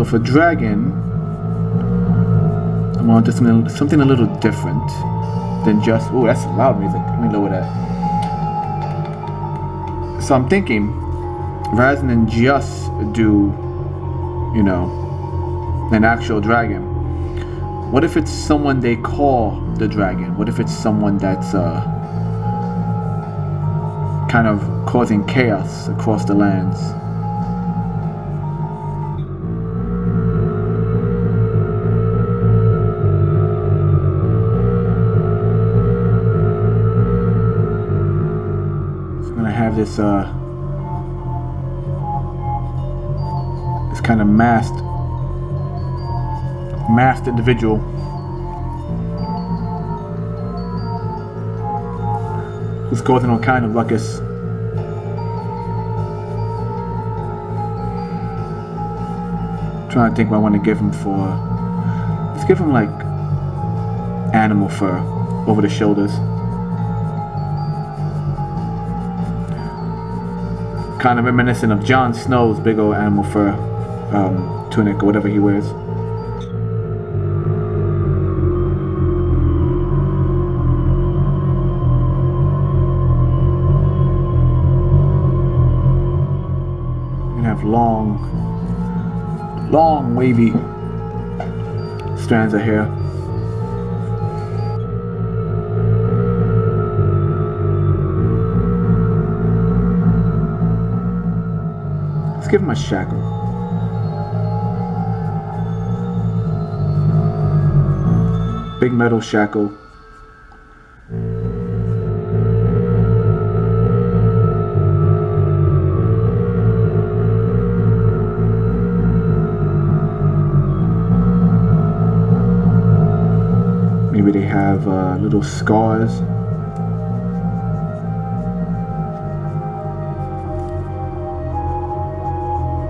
So for dragon, I want something a little different than just. Oh, that's loud music. Let me lower that. So I'm thinking, rather than just do, you know, an actual dragon, what if it's someone they call the dragon? What if it's someone that's kind of causing chaos across the lands? So I'm gonna have this this kind of masked individual who's causing all kind of ruckus. Trying to think what I want to give him for. Let's give him like animal fur over the shoulders. Kind of reminiscent of Jon Snow's big old animal fur tunic or whatever he wears. Long wavy strands of hair. Let's give him a shackle. Big metal shackle. Maybe they have little scars.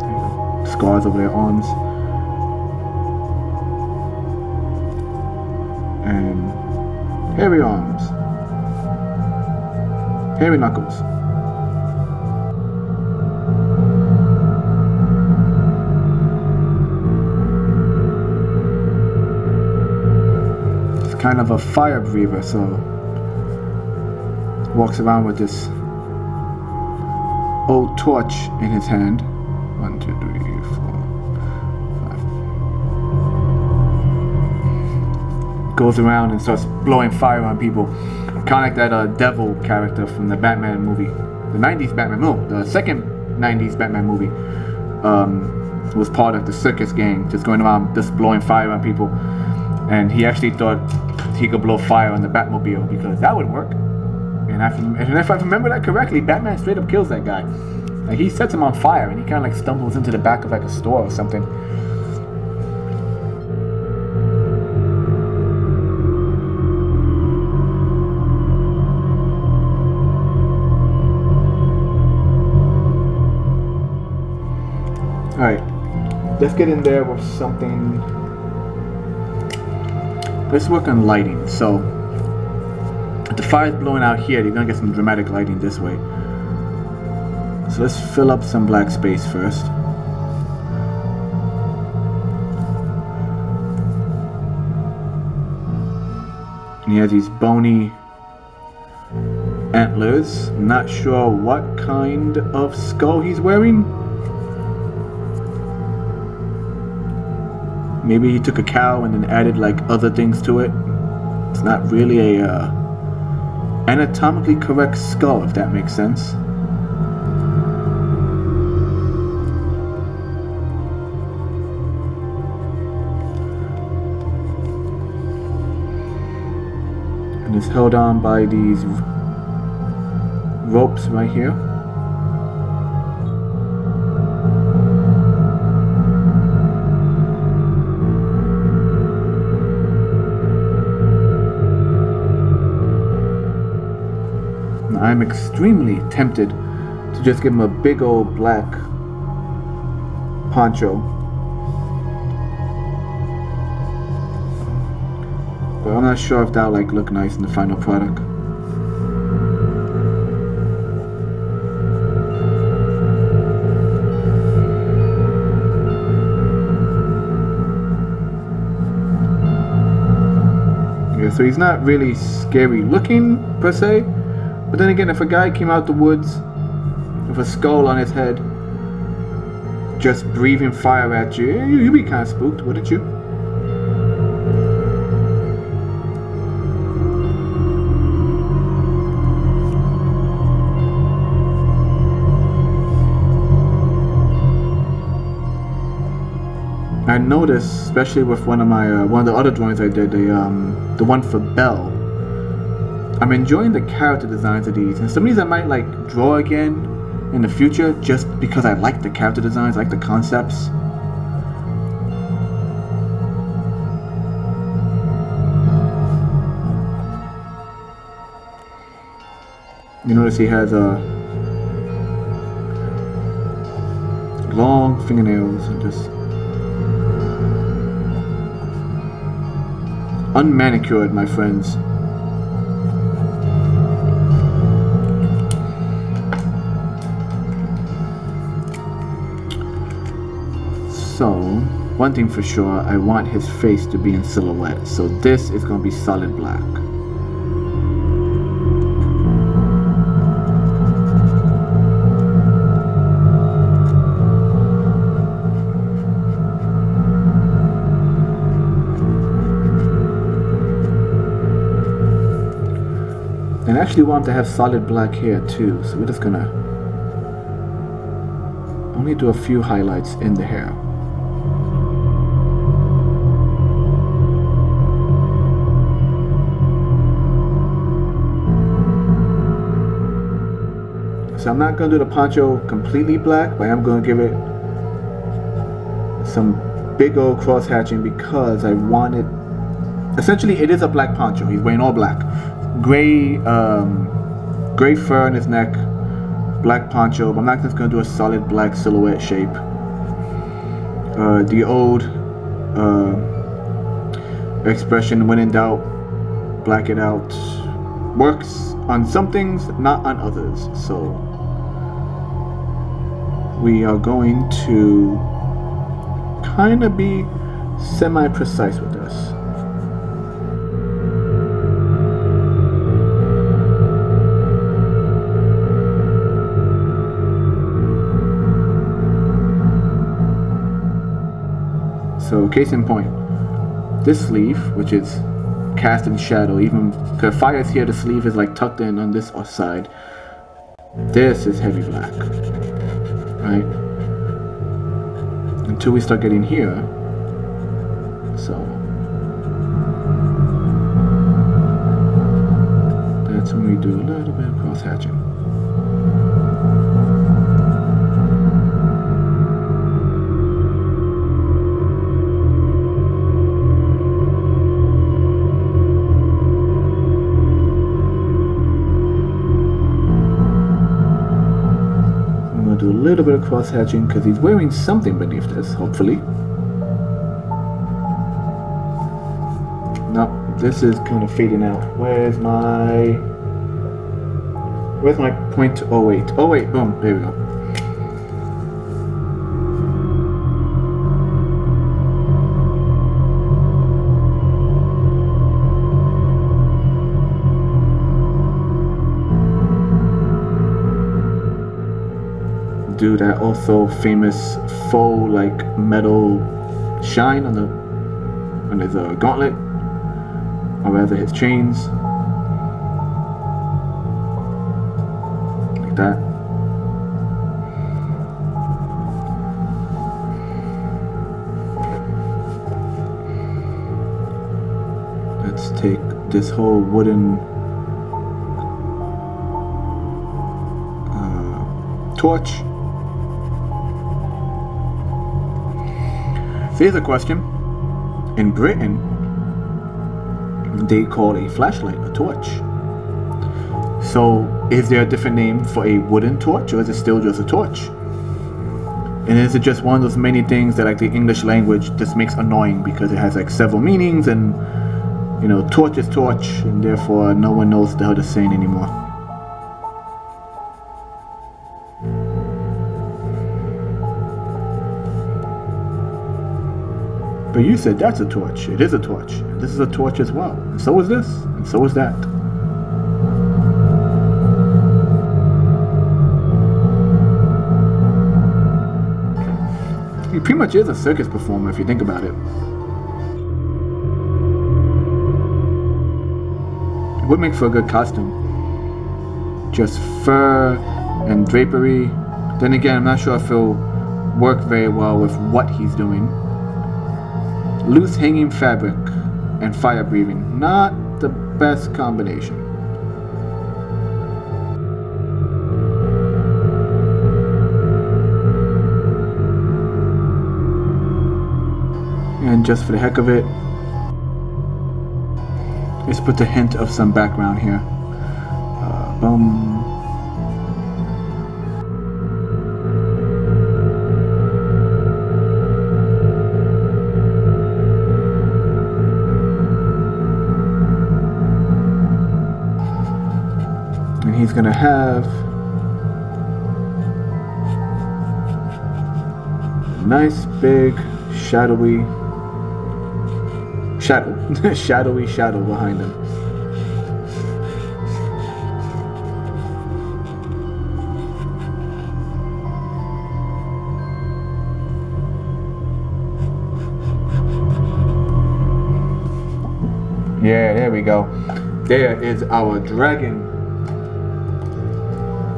There you go. Scars over their arms. And hairy arms. Hairy knuckles. Kind of a fire breather, so walks around with this old torch in his hand. 1, 2, 3, 4, 5. Goes around and starts blowing fire on people, kind of like that devil character from the Batman movie, the 90s Batman. No, the second 90s Batman movie. Was part of the circus gang, just going around just blowing fire on people. And he actually thought he could blow fire on the Batmobile because that would work. And if I remember that correctly, Batman straight up kills that guy. Like he sets him on fire and he kind of like stumbles into the back of like a store or something. Alright, let's get in there with something. Let's work on lighting. So, if the fire's blowing out here, you're gonna get some dramatic lighting this way. So let's fill up some black space first. And he has these bony antlers. I'm not sure what kind of skull he's wearing. Maybe he took a cow and then added like other things to it. It's not really a anatomically correct skull, if that makes sense. And it's held on by these ropes right here. I'm extremely tempted to just give him a big old black poncho. But I'm not sure if that'll like look nice in the final product. so he's not really scary looking per se. But then again, if a guy came out the woods with a skull on his head, just breathing fire at you, you'd be kind of spooked, wouldn't you? I noticed, especially with one of the other drawings I did, the one for Belle. I'm enjoying the character designs of these, and some of these I might like draw again in the future, just because I like the character designs, I like the concepts. You notice he has long fingernails and just unmanicured, my friends. So, one thing for sure, I want his face to be in silhouette. So this is going to be solid black. And I actually want to have solid black hair too, so we're just gonna only do a few highlights in the hair. So I'm not gonna do the poncho completely black, but I'm gonna give it some big old cross hatching because I want it. Essentially, it is a black poncho. He's wearing all black. Gray fur on his neck, black poncho, but I'm not just gonna do a solid black silhouette shape. The old expression, when in doubt, black it out, works on some things, not on others. So we are going to kind of be semi-precise with this. So case in point, this sleeve, which is cast in shadow, even the fire's here, the sleeve is like tucked in on this side. This is heavy black, right? Until we start getting here. So that's when we do a little bit of cross hatching. Do a little bit of cross hatching because he's wearing something beneath this, hopefully. No, this is kind of fading out. Where's my point? Oh wait, boom, there we go. Do that also famous faux like metal shine on his gauntlet, or rather his chains, like that. Let's take this whole wooden torch. So here's a question. In Britain, they call a flashlight a torch. So is there a different name for a wooden torch, or is it still just a torch? And is it just one of those many things that like the English language just makes annoying because it has like several meanings, and you know, torch is torch, and therefore no one knows what the hell they're saying anymore. But you said that's a torch. It is a torch. And this is a torch as well. And so is this. And so is that. He pretty much is a circus performer if you think about it. It would make for a good costume. Just fur and drapery. Then again, I'm not sure if it'll work very well with what he's doing. Loose hanging fabric and fire breathing. Not the best combination. And just for the heck of it, let's put a hint of some background here. Boom. And he's gonna have a nice big shadowy shadow behind him. Yeah, there we go. There is our dragon.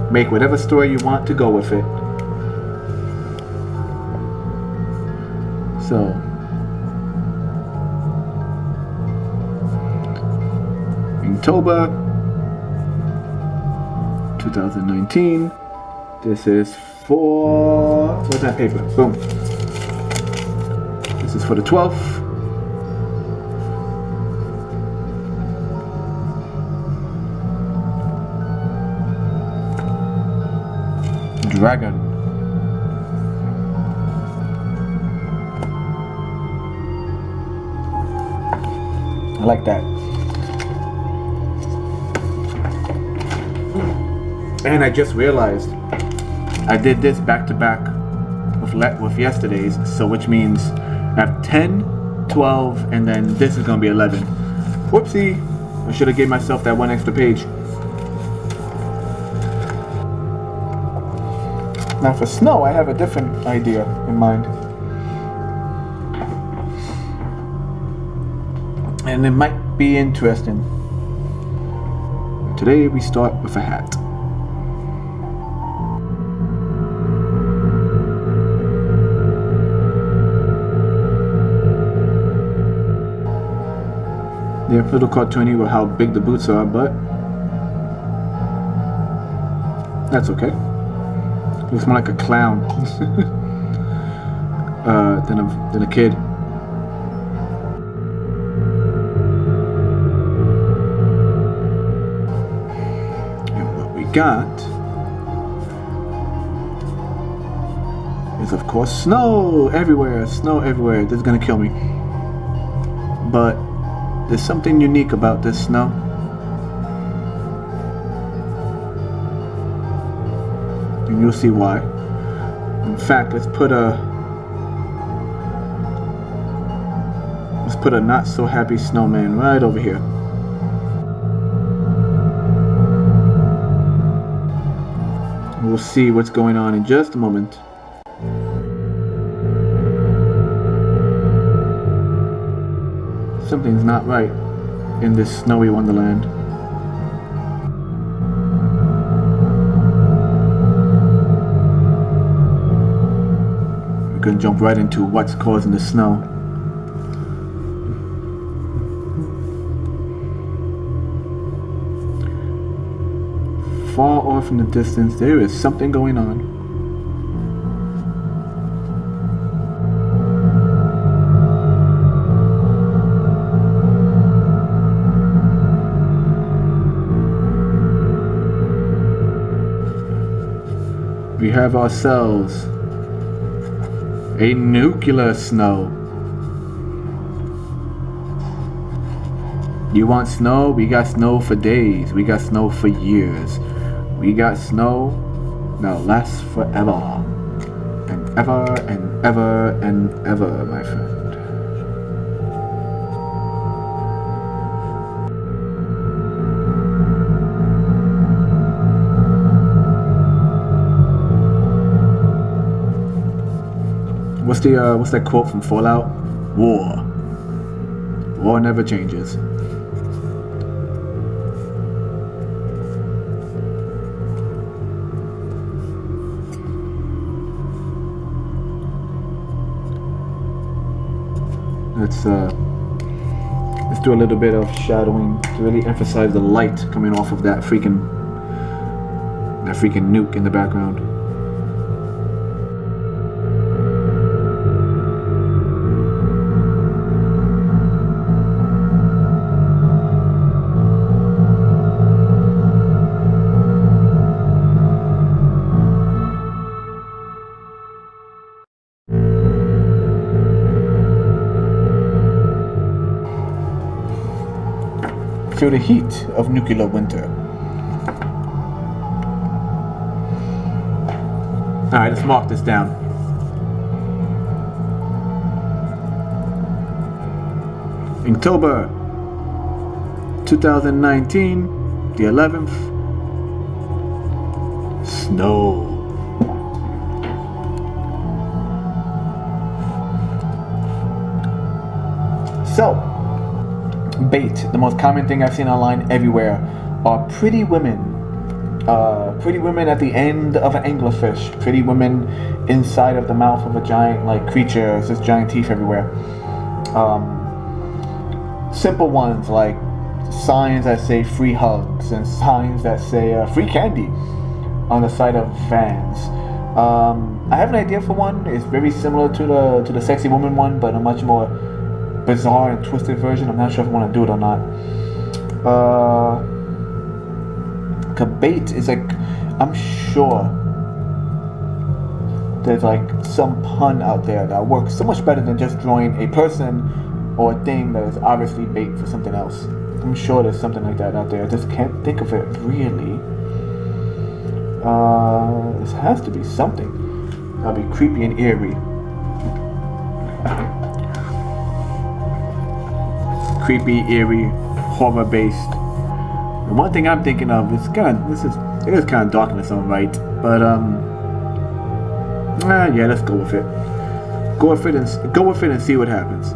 Make whatever story you want to go with it. So, Inktober 2019. This is for, what's that paper? Boom. This is for the 12th. Dragon. I like that. And I just realized I did this back to back with yesterday's, so which means I have 10, 12, and then this is gonna be 11. Whoopsie! I should have gave myself that one extra page. Now for snow, I have a different idea in mind. And it might be interesting. Today we start with a hat. They're a little cartoony with how big the boots are, but that's okay. Looks more like a clown than a kid. And what we got is, of course, snow everywhere. Snow everywhere. This is gonna kill me. But there's something unique about this snow. And you'll see why. In fact, let's put a not so happy snowman right over here. We'll see what's going on in just a moment. Something's not right in this snowy wonderland. We're gonna jump right into what's causing the snow. Far off in the distance, there is something going on. We have ourselves a nuclear snow. You want snow? We got snow for days. We got snow for years. We got snow that'll last forever. And ever and ever and ever, my friend. what's that quote from Fallout? War. War never changes. Let's do a little bit of shadowing to really emphasize the light coming off of that freaking nuke in the background. Feel the heat of nuclear winter. Alright, let's mark this down. Inktober 2019, the 11th. Snow. So, bait, the most common thing I've seen online everywhere, are pretty women. Pretty women at the end of an anglerfish. Pretty women inside of the mouth of a giant creature. There's just giant teeth everywhere. Simple ones like signs that say free hugs and signs that say free candy on the side of vans. I have an idea for one. It's very similar to the sexy woman one, but a much more bizarre and twisted version. I'm not sure if I want to do it or not. Bait is I'm sure there's some pun out there that works so much better than just drawing a person or a thing that is obviously bait for something else. I'm sure there's something like that out there. I just can't think of it really. This has to be something that'll be creepy and eerie. Creepy, eerie, horror-based. The one thing I'm thinking of is it is kind of dark in its own right, but yeah, let's go with it. Go with it and see what happens.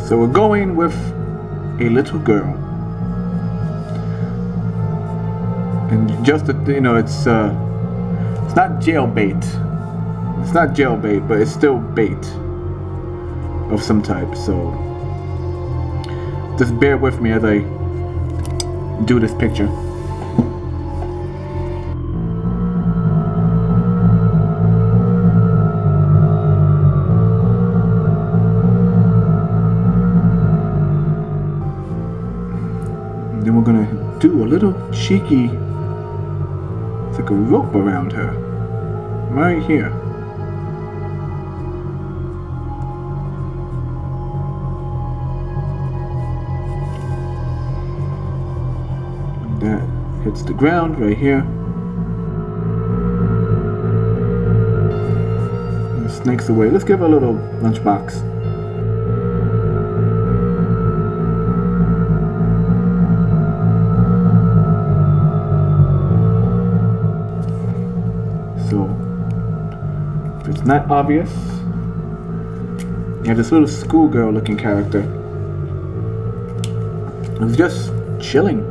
So we're going with a little girl, and just it's not jailbait. It's not jailbait, but it's still bait of some type. So just bear with me as I do this picture. Then we're gonna do a little cheeky, it's like a rope around her, right here. And that hits the ground right here. And the snake's away. Let's give her a little lunchbox. If it's not obvious, you have this little schoolgirl looking character who's just chilling.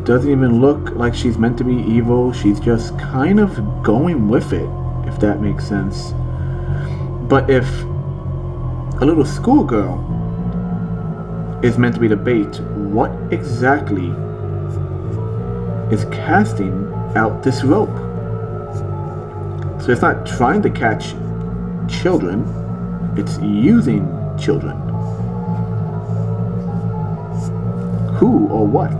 Doesn't even look like she's meant to be evil. She's just kind of going with it, if that makes sense. But if a little schoolgirl is meant to be the bait, what exactly is casting out this rope? So it's not trying to catch children, it's using children. Who or what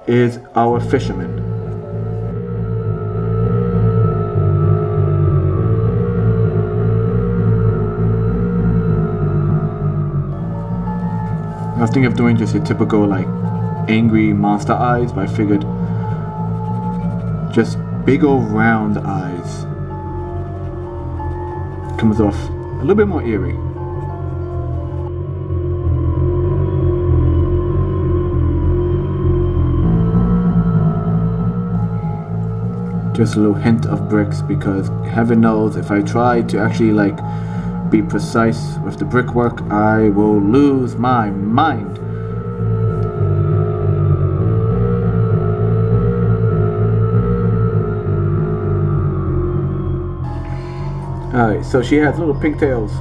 is our fisherman? I was thinking of doing just a typical angry monster eyes, but I figured just big old round eyes comes off a little bit more eerie. Just a little hint of bricks, because heaven knows if I try to actually like be precise with the brickwork, I will lose my mind. Alright, so she has little pigtails.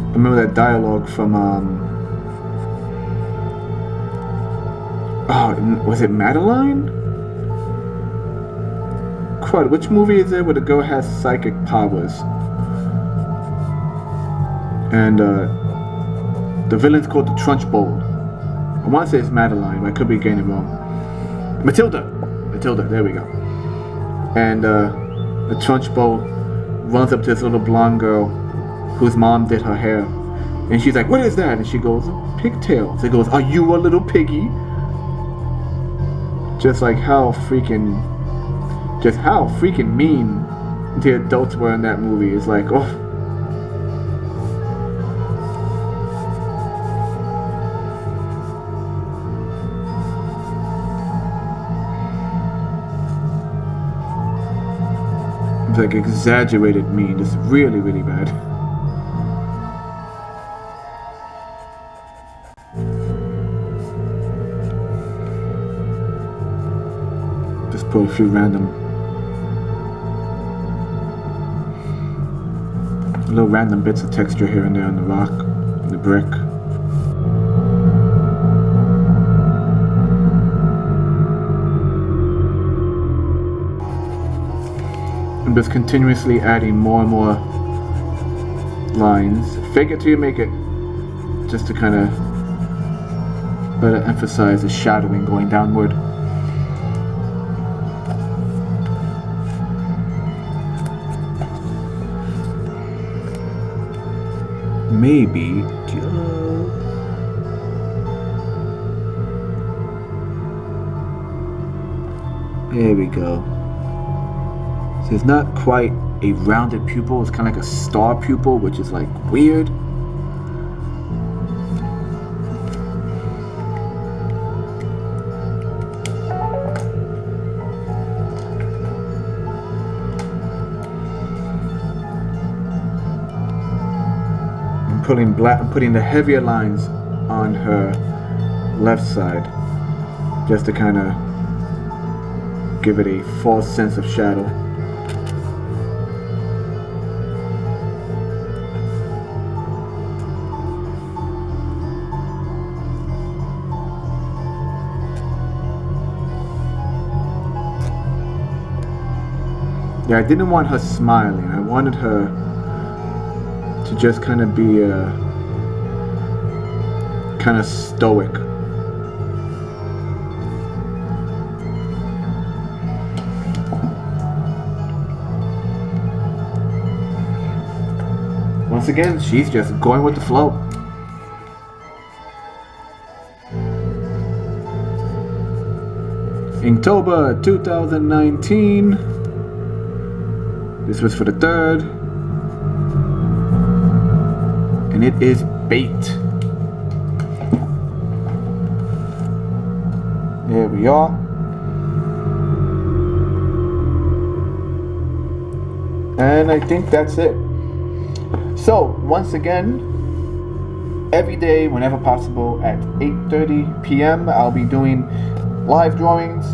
I remember that dialogue from was it Madeline? Crud, which movie is it where the girl has psychic powers? And the villain's called the Trunchbull. I want to say it's Madeline, but I could be getting it wrong. Matilda, there we go. And the Trunchbull runs up to this little blonde girl whose mom did her hair. And she's like, what is that? And she goes, pigtails. He goes, are you a little piggy? Just how freaking mean the adults were in that movie. It's like, oh. It's like exaggerated mean. It's really, really bad. Just put a few little random bits of texture here and there on the rock, on the brick. I'm just continuously adding more and more lines. Fake it till you make it. Just to kind of better emphasize the shadowing going downward. Maybe there we go. So it's not quite a rounded pupil, it's kind of like a star pupil, which is like weird. I'm putting the heavier lines on her left side just to kind of give it a false sense of shadow. Yeah, I didn't want her smiling. I wanted her to just kind of be kind of stoic. Once again, she's just going with the flow. Inktober 2019. This was for the 3rd. And it is baked. There we are. And I think that's it. So, once again, every day, whenever possible, at 8:30 p.m., I'll be doing live drawings.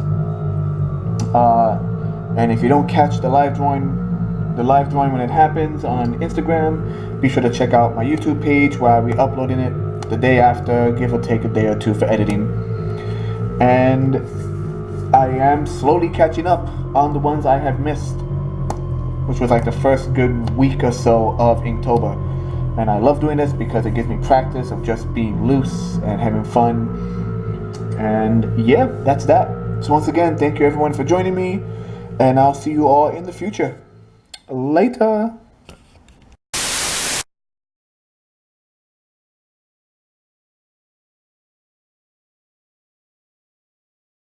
And if you don't catch the live drawing when it happens on Instagram, be sure to check out my YouTube page where I'll be uploading it the day after, give or take a day or two for editing. And I am slowly catching up on the ones I have missed, which was like the first good week or so of Inktober. And I love doing this because it gives me practice of just being loose and having fun. And yeah, that's that. So once again, thank you everyone for joining me, and I'll see you all in the future. Later.